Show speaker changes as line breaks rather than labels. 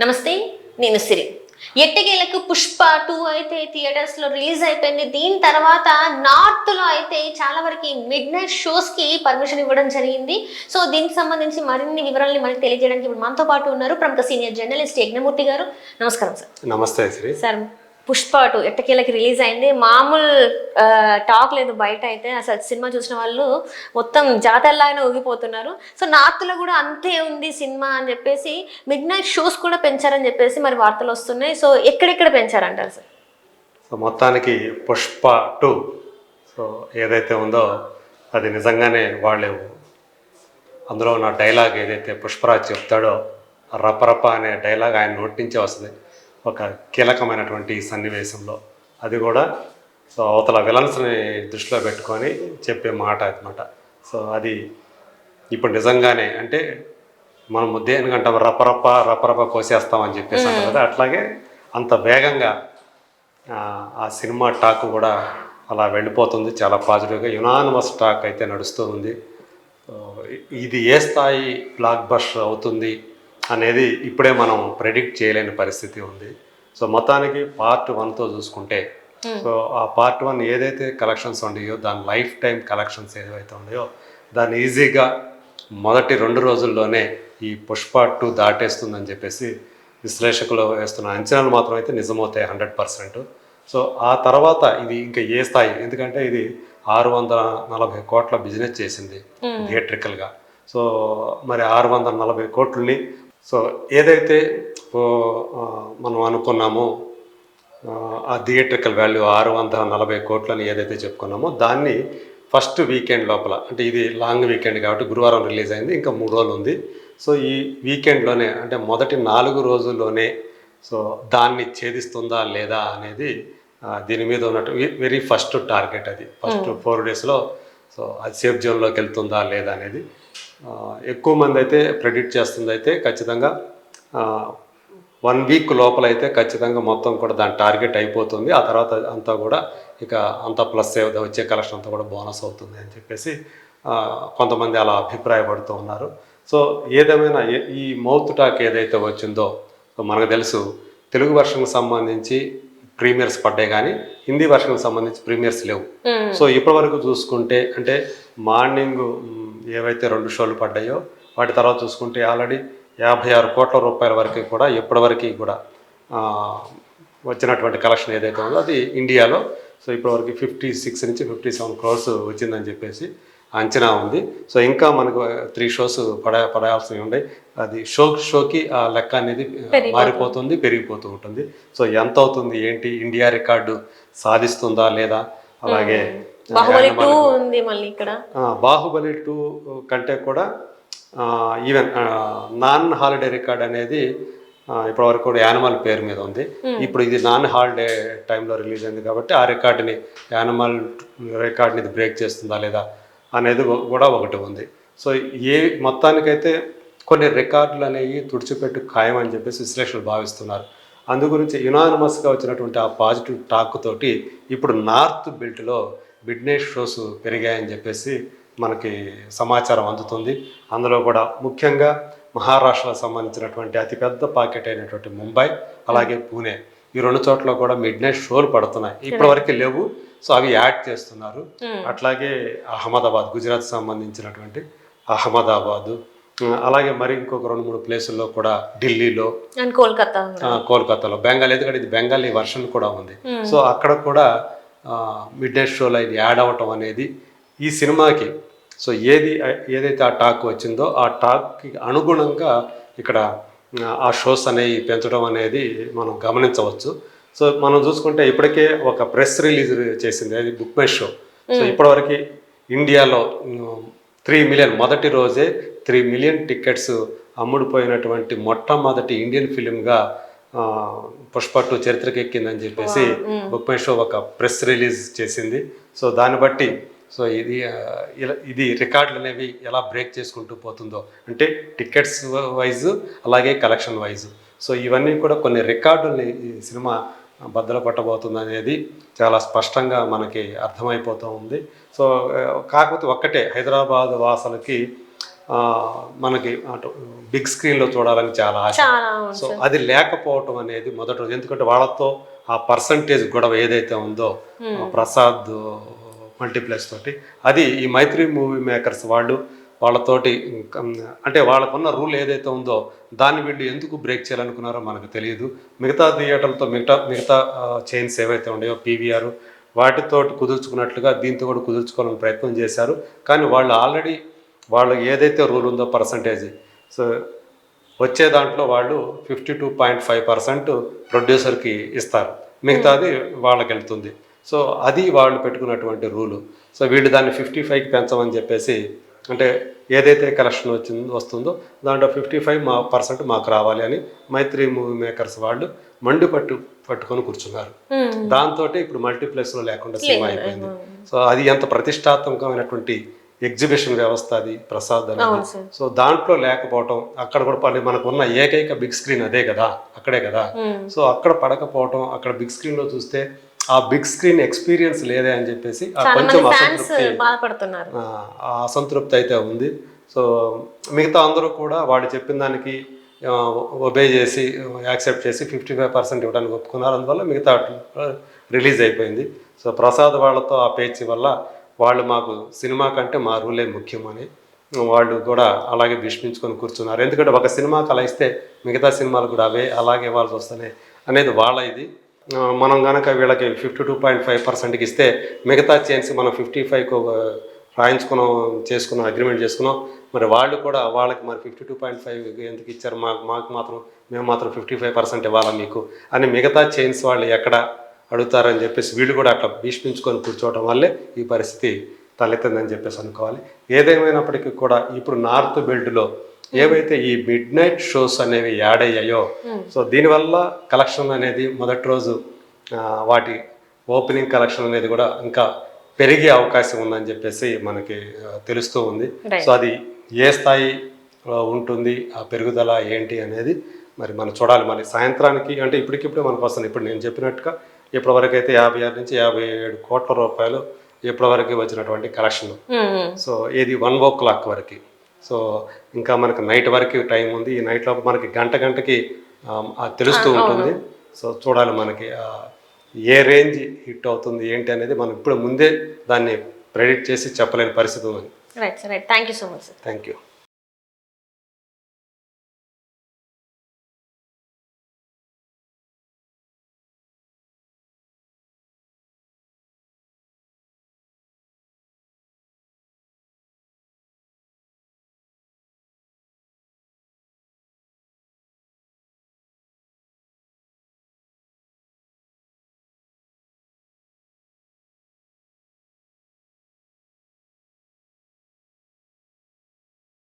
నమస్తే, నేను సిరి. ఎట్టకేలకు పుష్ప 2 అయితే థియేటర్స్ లో రిలీజ్ అయిపోయింది. దీని తర్వాత నార్త్ లో అయితే చాలా వరకు మిడ్ నైట్ షోస్ కి పర్మిషన్ ఇవ్వడం జరిగింది. సో దీనికి సంబంధించి మరిన్ని వివరాలని మనకి తెలియజేయడానికి ఇప్పుడు మనతో పాటు ఉన్నారు ప్రముఖ సీనియర్ జర్నలిస్ట్ యజ్ఞమూర్తి గారు. నమస్కారం సార్.
నమస్తే శ్రీ.
సార్, పుష్ప 2 ఎట్టకేలకి రిలీజ్ అయింది. మామూలు టాక్ లేదు బయట అయితే. అసలు సినిమా చూసిన వాళ్ళు మొత్తం జాతరలాగానే ఊగిపోతున్నారు. సో నార్త్లో కూడా అంతే ఉంది సినిమా అని చెప్పేసి మిడ్ నైట్ షోస్ కూడా పెంచారని చెప్పేసి మరి వార్తలు వస్తున్నాయి. సో ఎక్కడెక్కడ పెంచారంటారు సార్?
సో మొత్తానికి పుష్ప 2 సో ఏదైతే ఉందో అది నిజంగానే వాళ్ళు అందులో ఉన్న డైలాగ్ ఏదైతే పుష్పరాజ్ చెప్తాడో రపరప అనే డైలాగ్ ఆయన నోటి నుంచే వస్తుంది ఒక కీలకమైనటువంటి సన్నివేశంలో. అది కూడా సో అవతల విలన్స్ని దృష్టిలో పెట్టుకొని చెప్పే మాట అనమాట. సో అది ఇప్పుడు నిజంగానే అంటే మనం దేనికంటాం రపరప రపరప కోసేస్తామని చెప్పేసి అంటారు కదా, అట్లాగే అంత వేగంగా ఆ సినిమా టాక్ కూడా అలా వెళ్ళిపోతుంది. చాలా పాజిటివ్గా యునానిమస్ టాక్ అయితే నడుస్తూ ఉంది. ఇది ఏ స్థాయి బ్లాక్ బస్టర్ అవుతుంది అనేది ఇప్పుడే మనం ప్రెడిక్ట్ చేయలేని పరిస్థితి ఉంది. సో మొత్తానికి పార్ట్ 1తో చూసుకుంటే సో ఆ పార్ట్ 1 ఏదైతే కలెక్షన్స్ ఉన్నాయో దాని లైఫ్ టైం కలెక్షన్స్ ఏదైతే ఉన్నాయో దాన్ని ఈజీగా మొదటి 2 రోజుల్లోనే ఈ పుష్ప 2 దాటేస్తుందని చెప్పేసి విశ్లేషకులు వేస్తున్న అంచనాలు మాత్రం అయితే నిజమవుతాయి 100%. సో ఆ తర్వాత ఇది ఇంకా ఏ స్థాయి, ఎందుకంటే ఇది 640 కోట్ల బిజినెస్ చేసింది థియేట్రికల్గా. సో మరి 640 కోట్లని సో ఏదైతే మనం అనుకున్నామో ఆ థియేట్రికల్ వాల్యూ 640 కోట్లని ఏదైతే చెప్పుకున్నామో దాన్ని ఫస్ట్ వీకెండ్ లోపల, అంటే ఇది లాంగ్ వీకెండ్ కాబట్టి గురువారం రిలీజ్ అయింది, ఇంకా 3 రోజులు ఉంది. సో ఈ వీకెండ్లోనే అంటే మొదటి 4 రోజుల్లోనే సో దాన్ని ఛేదిస్తుందా లేదా అనేది దీని మీద ఉన్నట్టు వెరీ ఫస్ట్ టార్గెట్. అది ఫస్ట్ 4 డేస్లో సో అది సేఫ్ జోన్లోకి వెళ్తుందా లేదా అనేది ఎక్కువ మంది అయితే ప్రెడిక్ట్ చేస్తుంది. అయితే ఖచ్చితంగా 1 వీక్ లోపల అయితే ఖచ్చితంగా మొత్తం కూడా దాని టార్గెట్ అయిపోతుంది. ఆ తర్వాత అంతా కూడా ఇక అంతా ప్లస్ వచ్చే కలెక్షన్ అంతా కూడా బోనస్ అవుతుంది అని చెప్పేసి కొంతమంది అలా అభిప్రాయపడుతూ ఉన్నారు. సో ఏదేమైనా ఈ మౌత్ టాక్ ఏదైతే వచ్చిందో మనకు తెలుసు తెలుగు వర్షన్కి సంబంధించి ప్రీమియర్స్ పడ్డాయి కానీ హిందీ వర్షన్కి సంబంధించి ప్రీమియర్స్ లేవు. సో ఇప్పటి వరకు చూసుకుంటే అంటే మార్నింగ్ ఏవైతే 2 షోలు పడ్డాయో వాటి తర్వాత చూసుకుంటే ఆల్రెడీ 56 కోట్ల రూపాయల వరకు కూడా ఇప్పటివరకు కూడా వచ్చినటువంటి కలెక్షన్ ఏదైతే ఉందో అది ఇండియాలో సో ఇప్పటివరకు 56 నుంచి 57 క్రోర్స్ వచ్చిందని చెప్పేసి అంచనా ఉంది. సో ఇంకా మనకు 3 షోస్ పడాల్సి ఉండే, అది షోకి ఆ లెక్క అనేది మారిపోతుంది, పెరిగిపోతూ ఉంటుంది. సో ఎంత అవుతుంది ఏంటి, ఇండియా రికార్డు సాధిస్తుందా లేదా, అలాగే బాహుబలి 2 కంటే కూడా ఈవెన్ నాన్ హాలిడే రికార్డ్ అనేది ఇప్పటివరకు కూడా యానిమల్ పేరు మీద ఉంది. ఇప్పుడు ఇది నాన్ హాలిడే టైంలో రిలీజ్ అయింది కాబట్టి ఆ రికార్డుని యానిమల్ రికార్డ్ని ఇది బ్రేక్ చేస్తుందా లేదా అనేది కూడా ఒకటి ఉంది. సో మొత్తానికైతే కొన్ని రికార్డులు అనేవి తుడిచిపెట్టు ఖాయం అని చెప్పేసి విశ్లేషకులు భావిస్తున్నారు. అందు గురించి యునానిమస్గా వచ్చినటువంటి ఆ పాజిటివ్ టాక్ తోటి ఇప్పుడు నార్త్ బెల్ట్లో మిడ్ నైట్ షోస్ పెరిగాయని చెప్పేసి మనకి సమాచారం అందుతుంది. అందులో కూడా ముఖ్యంగా మహారాష్ట్రకు సంబంధించినటువంటి అతిపెద్ద పాకెట్ అయినటువంటి ముంబై అలాగే పూణే ఈ 2 చోట్ల కూడా మిడ్ నైట్ షోలు పడుతున్నాయి. ఇప్పటివరకు లేవు, సో అవి యాడ్ చేస్తున్నారు. అట్లాగే అహ్మదాబాద్, గుజరాత్ సంబంధించినటువంటి అహ్మదాబాదు, అలాగే మరి ఇంకొక 2-3 ప్లేసుల్లో కూడా ఢిల్లీలో, కోల్కతాలో, బెంగాల్, ఎందుకంటే ఇది బెంగాలీ వర్షన్ కూడా ఉంది. సో అక్కడ కూడా మిడ్ నైట్ షోలో ఇది యాడ్ అవ్వటం అనేది ఈ సినిమాకి సో ఏదైతే ఆ టాక్ వచ్చిందో ఆ టాక్కి అనుగుణంగా ఇక్కడ ఆ షోస్ అనేవి పెంచడం అనేది మనం గమనించవచ్చు. సో మనం చూసుకుంటే ఇప్పటికే ఒక ప్రెస్ రిలీజ్ చేసింది, అది బుక్ మై షో. సో ఇప్పటివరకు ఇండియాలో 3 మిలియన్, మొదటి రోజే 3 మిలియన్ టికెట్స్ అమ్ముడుపోయినటువంటి మొట్టమొదటి ఇండియన్ ఫిలింగా పుష్ప 2 చరిత్రకెక్కిందని చెప్పేసి బుక్ మై షో ఒక ప్రెస్ రిలీజ్ చేసింది. సో దాన్ని బట్టి సో ఇది రికార్డులు అనేవి ఎలా బ్రేక్ చేసుకుంటూ పోతుందో, అంటే టికెట్స్ వైజ్ అలాగే కలెక్షన్ వైజ్, సో ఇవన్నీ కూడా కొన్ని రికార్డుల్ని ఈ సినిమా బద్దలు కొట్టబోతుంది అనేది చాలా స్పష్టంగా మనకి అర్థమైపోతూ ఉంది. సో కాకపోతే ఒక్కటే, హైదరాబాద్ వాసులకి మనకి అటు బిగ్ స్క్రీన్లో చూడాలని చాలా ఆశ.
చాలా అవును
సో అది లేకపోవటం అనేది మొదటి రోజు, ఎందుకంటే వాళ్ళతో ఆ పర్సంటేజ్ గొడవ ఏదైతే ఉందో ప్రసాద్ మల్టీప్లెక్స్ తోటి, అది ఈ మైత్రి మూవీ మేకర్స్ వాళ్ళతోటి అంటే వాళ్ళకున్న రూల్ ఏదైతే ఉందో దాన్ని వీళ్ళు ఎందుకు బ్రేక్ చేయాలనుకున్నారో మనకు తెలియదు. మిగతా థియేటర్లతో మిగతా చైన్స్ ఏవైతే ఉన్నాయో పీవీఆర్ వాటితోటి కుదుర్చుకున్నట్లుగా దీంతో కూడా కుదుర్చుకోవాలని ప్రయత్నం చేశారు. కానీ వాళ్ళు ఏదైతే రూల్ ఉందో పర్సంటేజ్, సో వచ్చే దాంట్లో వాళ్ళు 52.5% ప్రొడ్యూసర్కి ఇస్తారు, మిగతాది వాళ్ళకి వెళ్తుంది. సో అది వాళ్ళు పెట్టుకున్నటువంటి రూలు. సో వీళ్ళు దాన్ని 55కి పెంచమని చెప్పేసి, అంటే ఏదైతే కలెక్షన్ వస్తుందో దాంట్లో 55% మాకు రావాలి అని మైత్రి మూవీ మేకర్స్ వాళ్ళు పట్టుకొని కూర్చున్నారు. దాంతో ఇప్పుడు మల్టీప్లెక్స్లో లేకుండా సినిమా అయిపోయింది. సో అది ఎంత ప్రతిష్టాత్మకమైనటువంటి ఎగ్జిబిషన్ వ్యవస్థ అది ప్రసాద్ అనేది. సో దాంట్లో లేకపోవటం, అక్కడ కూడా మనకు ఉన్న ఏకైక బిగ్ స్క్రీన్ అదే కదా, అక్కడే కదా. సో అక్కడ పడకపోవటం, అక్కడ బిగ్ స్క్రీన్లో చూస్తే ఆ బిగ్ స్క్రీన్ ఎక్స్పీరియన్స్ లేదే అని చెప్పేసి కొంచెం అసంతృప్తి అయితే ఉంది. సో మిగతా అందరూ కూడా వాళ్ళు చెప్పిన దానికి ఒబే చేసి యాక్సెప్ట్ చేసి 55% ఇవ్వడానికి ఒప్పుకున్నారు. అందువల్ల మిగతా రిలీజ్ అయిపోయింది. సో ప్రసాద్ వాళ్ళతో ఆ పేచి వల్ల వాళ్ళు మాకు సినిమా కంటే మా రూలే ముఖ్యమని వాళ్ళు కూడా అలాగే భీష్మించుకొని కూర్చున్నారు. ఎందుకంటే ఒక సినిమాకి అలా ఇస్తే మిగతా సినిమాలు కూడా అలాగే ఇవ్వాల్సి వస్తున్నాయి అనేది వాళ్ళ ఇది. మనం కనుక వీళ్ళకి 52.5%కి ఇస్తే మిగతా చైన్స్ మనం 55కు చేసుకున్నాం, అగ్రిమెంట్ చేసుకున్నాం. మరి వాళ్ళు కూడా వాళ్ళకి మరి 52.5 ఎందుకు ఇచ్చారు, మేము మాత్రం 55% ఇవ్వాలా మీకు అని మిగతా చైన్స్ వాళ్ళు ఎక్కడ అడుగుతారని చెప్పేసి వీళ్ళు కూడా అట్లా భీష్మించుకొని కూర్చోవడం వల్లే ఈ పరిస్థితి తలెత్తిందని చెప్పేసి అనుకోవాలి. ఏదేమైనప్పటికీ కూడా ఇప్పుడు నార్త్ బెల్ట్లో ఏవైతే ఈ మిడ్ నైట్ షోస్ అనేవి యాడ్ అయ్యాయో, సో దీనివల్ల కలెక్షన్ అనేది మొదటి రోజు వాటి ఓపెనింగ్ కలెక్షన్ అనేది కూడా ఇంకా పెరిగే అవకాశం ఉందని చెప్పేసి మనకి తెలుస్తూ ఉంది. సో అది ఏ స్థాయి ఉంటుంది, ఆ పెరుగుదల ఏంటి అనేది మరి మనం చూడాలి. మరి సాయంత్రానికి అంటే ఇప్పటికిప్పుడే మనకు వస్తుంది. ఇప్పుడు నేను చెప్పినట్టుగా ఇప్పటివరకు అయితే 56 నుంచి 57 కోట్ల రూపాయలు ఇప్పటివరకు వచ్చినటువంటి కలెక్షన్. సో ఇది 1 o'clock వరకు. సో ఇంకా మనకు నైట్ వరకు టైం ఉంది. ఈ నైట్లో మనకి గంటకి తెలుస్తూ ఉంటుంది. సో చూడాలి మనకి ఏ రేంజ్ హిట్ అవుతుంది ఏంటి అనేది మనం ఇప్పుడు ముందే దాన్ని ప్రెడిక్ట్ చేసి చెప్పలేని పరిస్థితి ఉంది.
Right sir, right. Thank you so much sir.
Thank you.